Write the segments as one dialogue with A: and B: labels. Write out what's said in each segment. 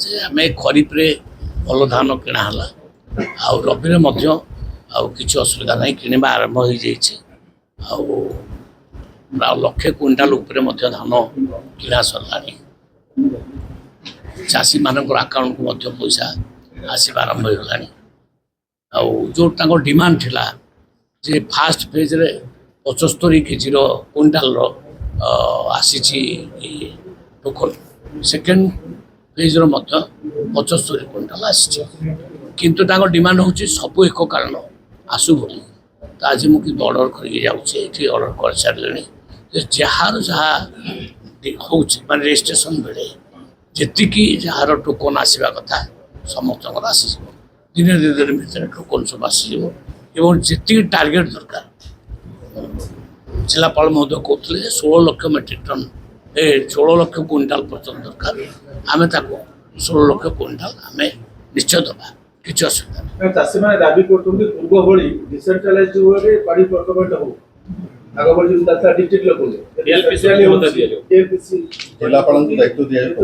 A: ଯେ ଆମେ ଖରିଫରେ ଭଲ ଧାନ କିଣା ହେଲା ଆଉ ରବିରେ ମଧ୍ୟ ଆଉ କିଛି ଅସୁବିଧା ନାହିଁ କିଣିବା ଆରମ୍ଭ ହୋଇଯାଇଛି ଆଉ ଲକ୍ଷେ କୁଇଣ୍ଟାଲ ଉପରେ ମଧ୍ୟ ଧାନ କିଣା ସରିଲାଣି ଚାଷୀମାନଙ୍କର ଆକାଉଣ୍ଟକୁ ମଧ୍ୟ ପଇସା ଆସିବା ଆରମ୍ଭ ହୋଇଗଲାଣି ଆଉ ଯେଉଁ ତାଙ୍କ ଡିମାଣ୍ଡ ଥିଲା ଯେ ଫାଷ୍ଟ ଫେଜ୍ରେ 75 କେଜିର କୁଇଣ୍ଟାଲର ଆସିଛି ଟୋକନ ସେକେଣ୍ଡ ଫେଜ୍ର ମଧ୍ୟ 75 କୁଇଣ୍ଟାଲ ଆସିଛି କିନ୍ତୁ ତାଙ୍କ ଡିମାଣ୍ଡ ହେଉଛି ସବୁ ଏକ କାରଣ ଆସୁ ବୋଲି ତ ଆଜି ମୁଁ କିନ୍ତୁ ଅର୍ଡ଼ର କରିକି ଯାଉଛି ଏଠି ଅର୍ଡ଼ର କରିସାରିଲେଣି ଯେ ଯାହାର ଯାହା ହେଉଛି ମାନେ ରେଜିଷ୍ଟ୍ରେସନ ବେଳେ ଯେତିକି ଯାହାର ଟୋକନ ଆସିବା କଥା ସମସ୍ତଙ୍କର ଆସିଯିବ ଦିନେ ଦୁଇ ଦିନ ଭିତରେ ଟୋକନ ସବୁ ଆସିଯିବ ଏବଂ ଯେତିକି ଟାର୍ଗେଟ ଦରକାର ଜିଲ୍ଲାପାଳ ମହୋଦୟ କହୁଥିଲେ ଯେ 16 ଲକ୍ଷ ମେଟ୍ରିକ ଟନ୍ 16 ଲକ୍ଷ କୁଇଣ୍ଟାଲ ପର୍ଯ୍ୟନ୍ତ ଦରକାର ଆମେ ତାକୁ 16 ଲକ୍ଷ କୁଇଣ୍ଟାଲ ଆମେ ନିଶ୍ଚୟ ଦେବା କିଛି ଅସୁବିଧା ନାହିଁ
B: ଚାଷୀମାନେ ଦାବି କରୁଛନ୍ତି ପୂର୍ବ ଭଳି ଡିସେଣ୍ଟ୍ରାଲାଇଜ୍ ୱେରେ ପାଣି ପ୍ରକଳ୍ପ ହଉ ଆଗ ଭଳି ଡିଷ୍ଟ୍ରିକ୍ଟ ଲେଭେଲରେ
C: ଜିଲ୍ଲାପାଳଙ୍କୁ ଦାୟିତ୍ୱ ଦିଆଯିବ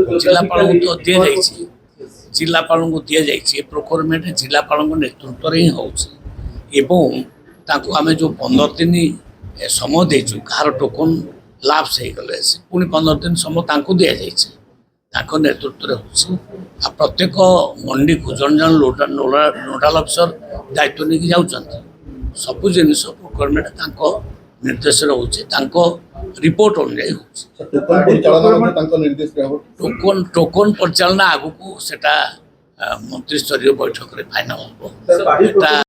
A: ଜିଲ୍ଲାପାଳଙ୍କୁ ଦିଆଯାଇଛି ପ୍ରୋକ୍ୟୁରମେଣ୍ଟ ଜିଲ୍ଲାପାଳଙ୍କ ନେତୃତ୍ୱରେ ହିଁ ହେଉଛି ଏବଂ ତାଙ୍କୁ ଆମେ ଯେଉଁ 15 ଦିନ ସମୟ ଦେଇଛୁ କାହାର ଟୋକନ ଲାପ୍ସ ହେଇଗଲେ ପୁଣି 15 ଦିନ ସମୟ ତାଙ୍କୁ ଦିଆଯାଇଛି ତାଙ୍କ ନେତୃତ୍ୱରେ ହେଉଛି ଆଉ ପ୍ରତ୍ୟେକ ମଣ୍ଡିକୁ ଜଣେ ଜଣେ ନୋଡାଲ ଅଫିସର ଦାୟିତ୍ୱ ନେଇକି ଯାଉଛନ୍ତି ସବୁ ଜିନିଷ ପ୍ରୋକ୍ୟୁରମେଣ୍ଟ ତାଙ୍କ ନିର୍ଦ୍ଦେଶରେ ହେଉଛି ତାଙ୍କ ରିପୋର୍ଟ ଅନୁଯାୟୀ ହେଉଛି ଟୋକନ ପରିଚାଳନା ଆଗକୁ ସେଟା ମନ୍ତ୍ରିସ୍ତରୀୟ ବୈଠକରେ ଫାଇନାଲ ହେବ।